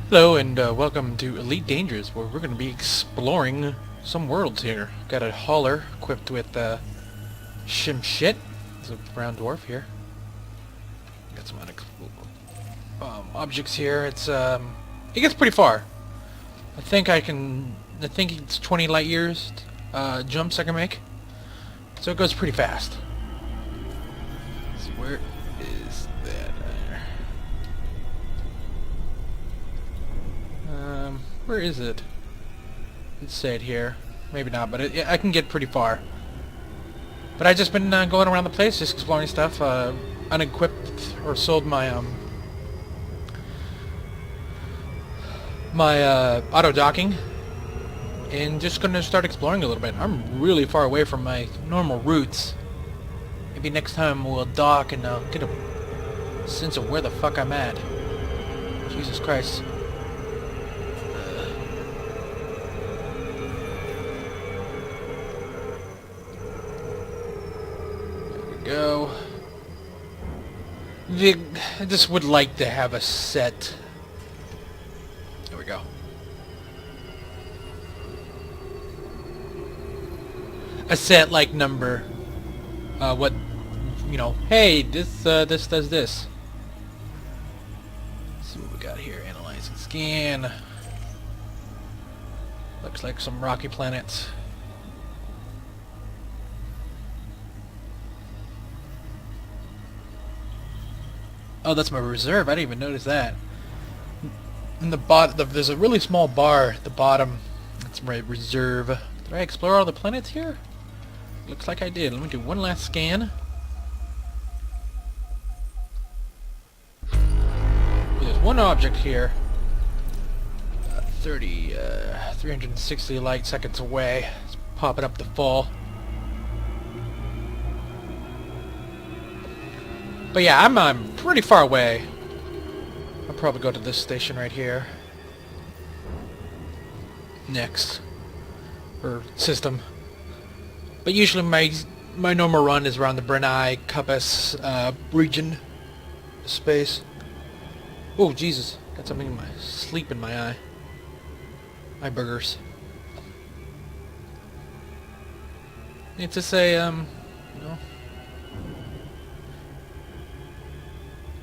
Hello and welcome to Elite Dangerous, where we're going to be exploring some worlds here. Got a hauler equipped with shim shit. There's a brown dwarf here. Got some objects here. It gets pretty far. I think it's 20 light years jumps I can make. So it goes pretty fast. So where is that? Where is it? Let's say it here. Maybe not, but I can get pretty far. But I've just been going around the place, just exploring stuff. Unequipped or sold my auto docking, and just gonna start exploring a little bit. I'm really far away from my normal routes. Maybe next time we'll dock and get a sense of where the fuck I'm at. Jesus Christ. Go. I just would like to have a set. There we go. A set like number. What, you know? Hey, this does this. Let's see what we got here. Analyze and scan. Looks like some rocky planets. Oh, that's my reserve. I didn't even notice that. In the there's a really small bar at the bottom. That's my reserve. Did I explore all the planets here? Looks like I did. Let me do one last scan. There's one object here. 360 light seconds away. It's popping up the fall. But yeah, I'm pretty far away. I'll probably go to this station right here. Next. Or system. But usually my normal run is around the Brunei, Compass region. Space. Oh, Jesus. Got something in my sleep in my eye. Eye burgers. Need to say, you know,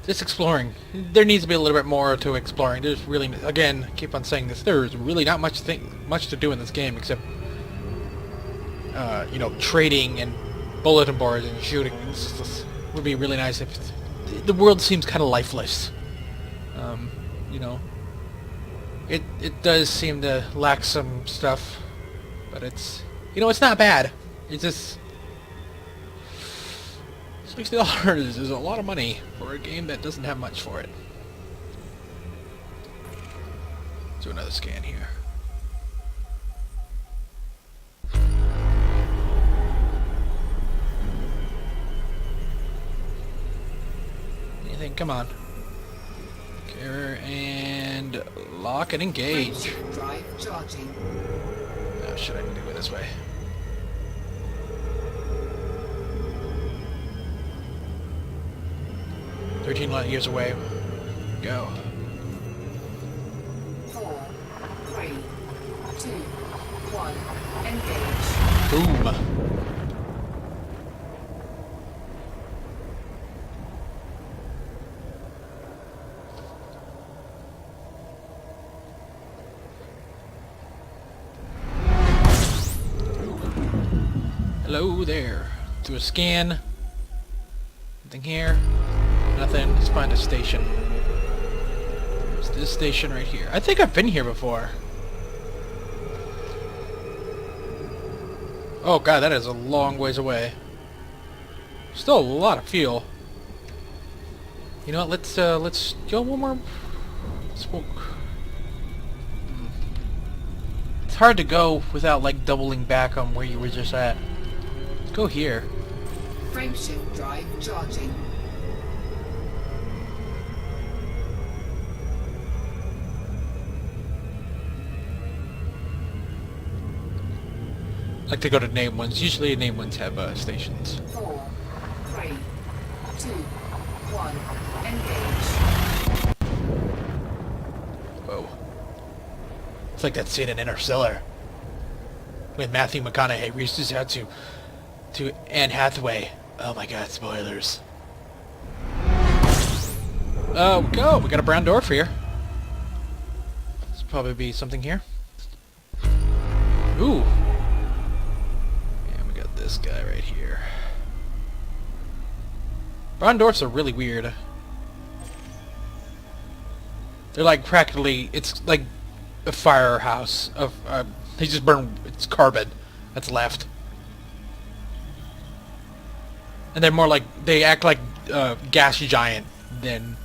just exploring. There needs to be a little bit more to exploring. There's really, again, I keep on saying this, there's really not much to do in this game except, you know, trading and bulletin boards and shooting. It would be really nice if the world seems kind of lifeless. You know, it does seem to lack some stuff, but it's, you know, it's not bad. It's just $60 is a lot of money for a game that doesn't have much for it. Let's do another scan here. Anything? Come on. Care and lock and engage. Drive charging. Oh, should I do it this way? $13 light years away. Go. 4, 3, 2, 1. Engage. Boom. Hello there. Do a scan. Nothing here. Nothing. Let's find a station. There's this station right here. I think I've been here before. Oh god, that is a long ways away. Still a lot of fuel. You know what? Let's go one more. It's hard to go without like doubling back on where you were just at. Let's go here. Frameshift drive charging. I like to go to named ones. Usually named ones have stations. 4, 3, 2, 1. Engage. Whoa. like that scene in Interstellar when Matthew McConaughey reaches out to Anne Hathaway. Oh my god, spoilers. Go! We got a brown dwarf here. There's probably be something here. Ooh. And we got this guy right here. Brown dwarfs are really weird. They're like practically, it's like a firehouse of, they just burn, it's carbon that's left. And they're more like, they act like a gas giant than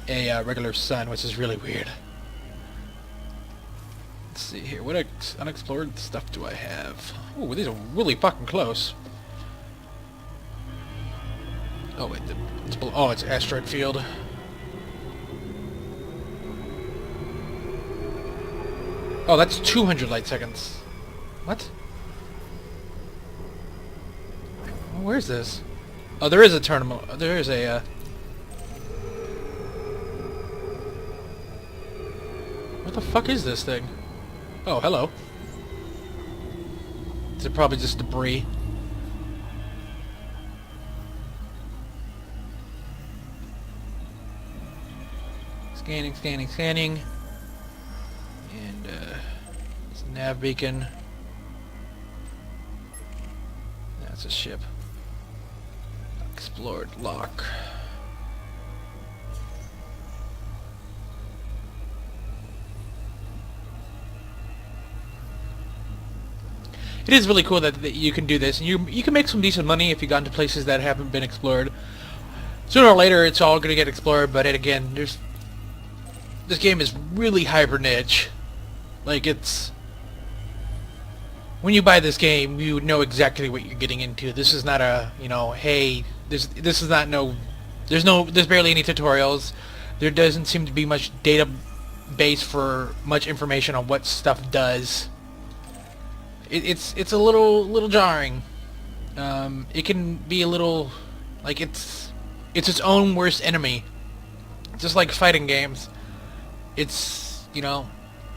a regular sun, which is really weird. Let's see here, what unexplored stuff do I have? Oh, these are really fucking close. Oh wait, it's asteroid field. Oh, that's 200 light seconds. What? Oh, where's this? Oh, there is a tournament. There is a, what the fuck is this thing? Oh, hello. Is it probably just debris? Scanning, scanning, scanning. And, it's a nav beacon. That's a ship. Explored lock. It is really cool that you can do this, and you can make some decent money if you got into places that haven't been explored. Sooner or later, it's all going to get explored, but again, this game is really hyper niche. Like, it's, when you buy this game, you know exactly what you're getting into. This is not a, you know, hey, this is not there's barely any tutorials. There doesn't seem to be much database for much information on what stuff does. It's a little jarring. It can be a little, like, it's its own worst enemy. Just like fighting games. It's, you know,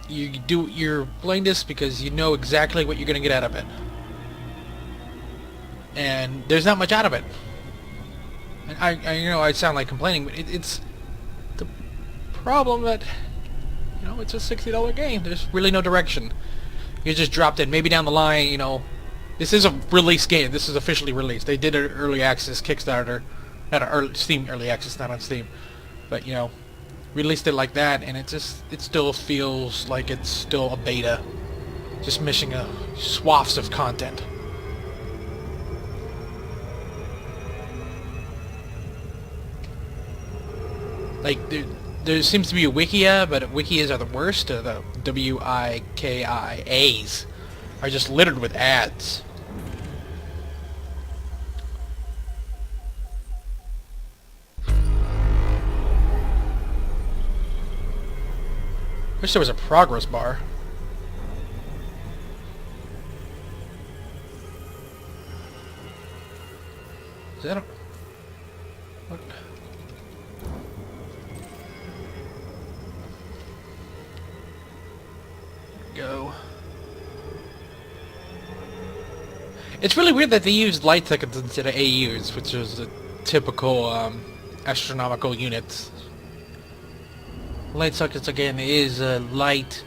you're playing this because you know exactly what you're gonna get out of it. And there's not much out of it. And I you know, I sound like complaining, but it's the problem that, you know, it's a $60 game. There's really no direction. You just dropped in. Maybe down the line, you know, this is a release game. This is officially released. They did an early access Kickstarter, not an Steam early access, not on Steam, but, you know, released it like that, and it still feels like it's still a beta, just missing swaths of content. Like, there seems to be a Wikia, but Wikias are the worst. The WIKIAs are just littered with ads. Wish there was a progress bar. Is that a... What? Go. It's really weird that they used light seconds instead of AUs, which is a typical astronomical units. Light seconds, again, is light.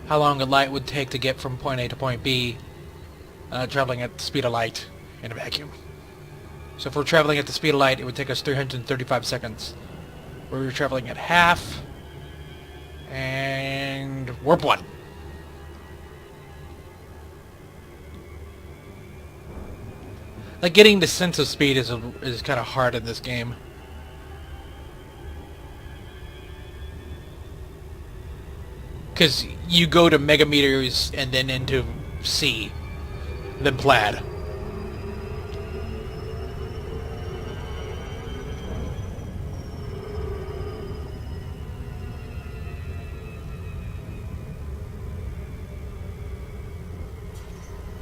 How long a light would take to get from point A to point B, traveling at the speed of light in a vacuum. So if we're traveling at the speed of light, it would take us 335 seconds. We're traveling at half, and warp 1. Like, getting the sense of speed is kind of hard in this game. Because you go to megameters and then into C, then plaid.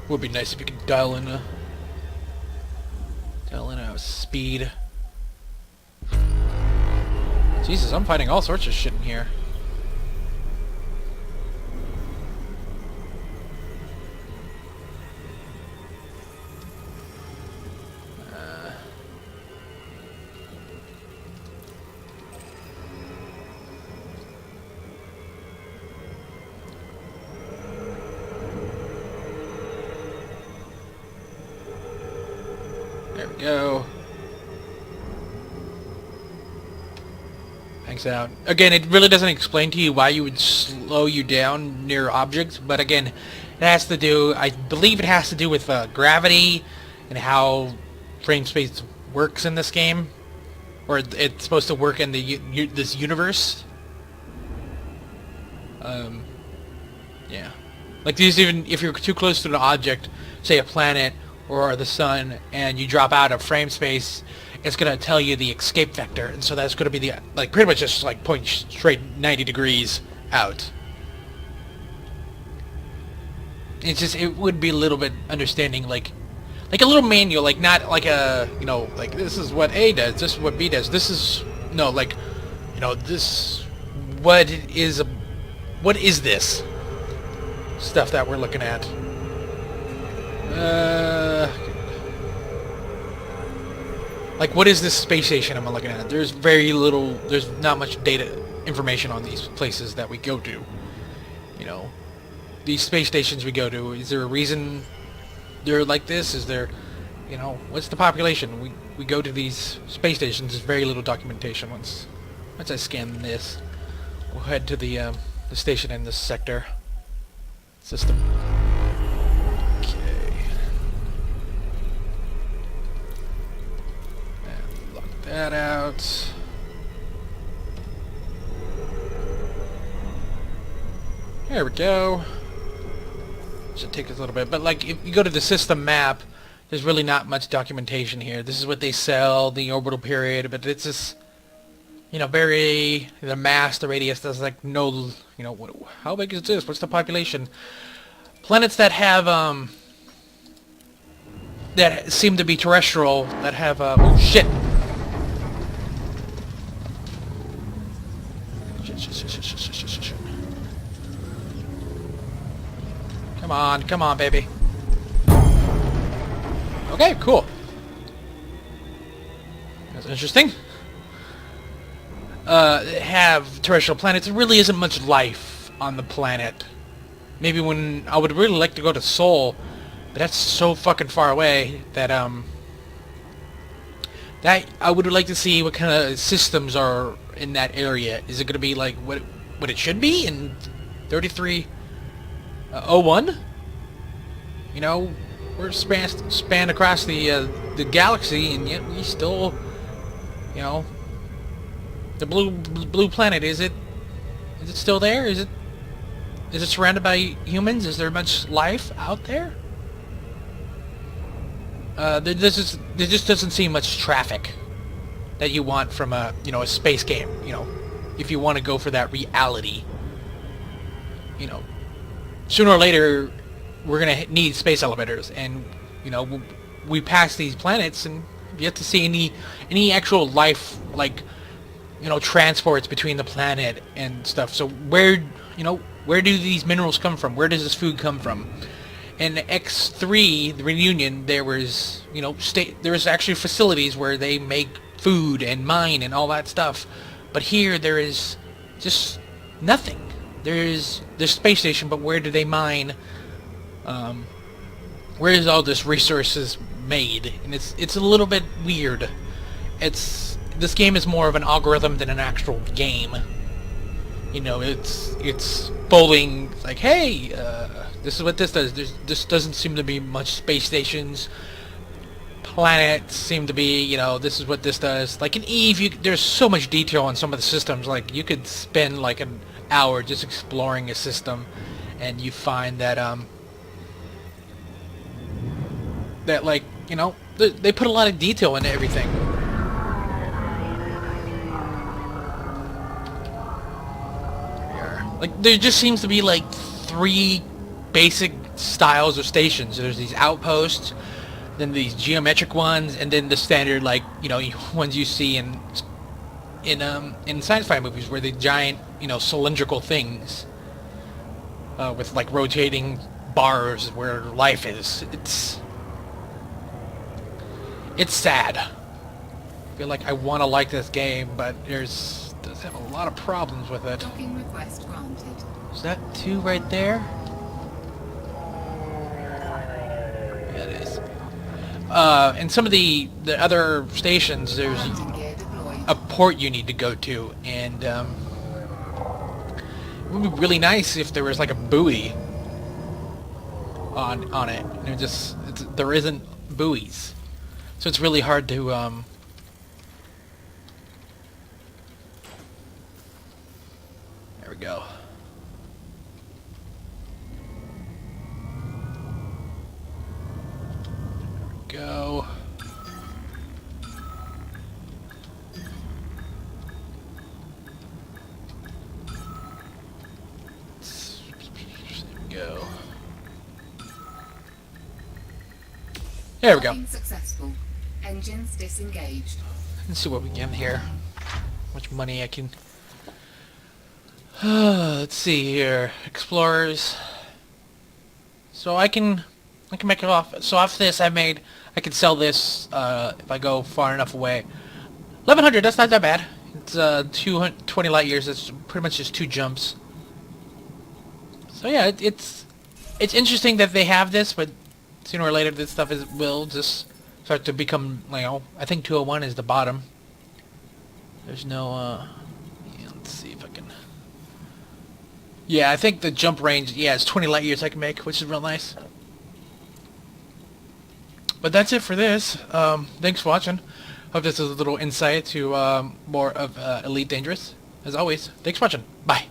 Would be nice if you could dial in a speed. Jesus, I'm finding all sorts of shit in here. go. Thanks out. Again, it really doesn't explain to you why you would slow you down near objects, but again, it has to do, I believe it has to do with gravity and how frame space works in this game, or it's supposed to work in the this universe. Yeah. Like these, even if you're too close to an object, say a planet or the sun, and you drop out of frame space, it's gonna tell you the escape vector, and so that's gonna be the, like, pretty much just like point straight 90 degrees out. It's just, it would be a little bit understanding, like a little manual, like not like a, you know, like this is what A does, this is what B does, this is, no, like, you know, this, what is this stuff that we're looking at? Like, what is this space station I'm looking at? There's very little, there's not much data information on these places that we go to. You know, these space stations we go to, is there a reason they're like this? Is there, you know, what's the population? We go to these space stations, there's very little documentation. Once I scan this, we'll head to the station in this sector system. Okay. And lock that out. There we go. Should take us a little bit, but like if you go to the system map, there's really not much documentation here. This is what they sell, the orbital period, but it's just, you know, very, the mass, the radius, there's like no, you know, how big is this? What's the population? Planets that have, that seem to be terrestrial, that have, oh shit! Shit. Come on, baby. Okay, cool. That's interesting. Have terrestrial planets. There really isn't much life on the planet. Maybe when I would really like to go to Sol, but that's so fucking far away that that I would like to see what kind of systems are in that area. Is it going to be like what it should be in 3301? You know, we're spanned across the galaxy, and yet we still, you know, the blue planet, is it still there? Is it surrounded by humans? Is there much life out there? There just doesn't seem much traffic that you want from a, you know, a space game. You know, if you want to go for that reality, you know, sooner or later we're gonna need space elevators, and you know, we pass these planets and yet to see any actual life, like, you know, transports between the planet and stuff. So where do these minerals come from? Where does this food come from? In X3, the Reunion, there was, you know, there was actually facilities where they make food and mine and all that stuff. But here there is just nothing. There's space station, but where do they mine? Where is all this resources made? And it's a little bit weird. This game is more of an algorithm than an actual game. You know, it's folding like, hey, this is what this does. This doesn't seem to be much space stations. Planets seem to be, you know, this is what this does. Like in Eve, there's so much detail on some of the systems. Like you could spend like an hour just exploring a system, and you find that that, like, you know, they put a lot of detail into everything. Like, there just seems to be like 3 basic styles of stations. There's these outposts, then these geometric ones, and then the standard, like, you know, ones you see in sci-fi movies, where the giant, you know, cylindrical things with like rotating bars where life is. It's sad. I feel like I want to like this game, but does have a lot of problems with it. Docking request granted. Is that 2 right there? Yeah, it is. in some of the other stations, there's Landing gear deployed. a port you need to go to, and it would be really nice if there was like a buoy on it. And there isn't buoys, so it's really hard to There we go. Go. Go. There we go. Docking successful. Engines disengaged. Let's see what we can here. How much money I can. Let's see here. Explorers. So I can make it off. So off this I can sell this if I go far enough away. 1100. That's not that bad. It's 220 light years. It's pretty much just 2 jumps. So yeah, it's interesting that they have this, but sooner or later this stuff will just start to become, you know, I think 201 is the bottom. There's no yeah, let's see if I can. Yeah, I think the jump range, yeah, it's 20 light years I can make, which is real nice. But that's it for this. Thanks for watching. Hope this is a little insight to more of Elite Dangerous. As always, thanks for watching. Bye.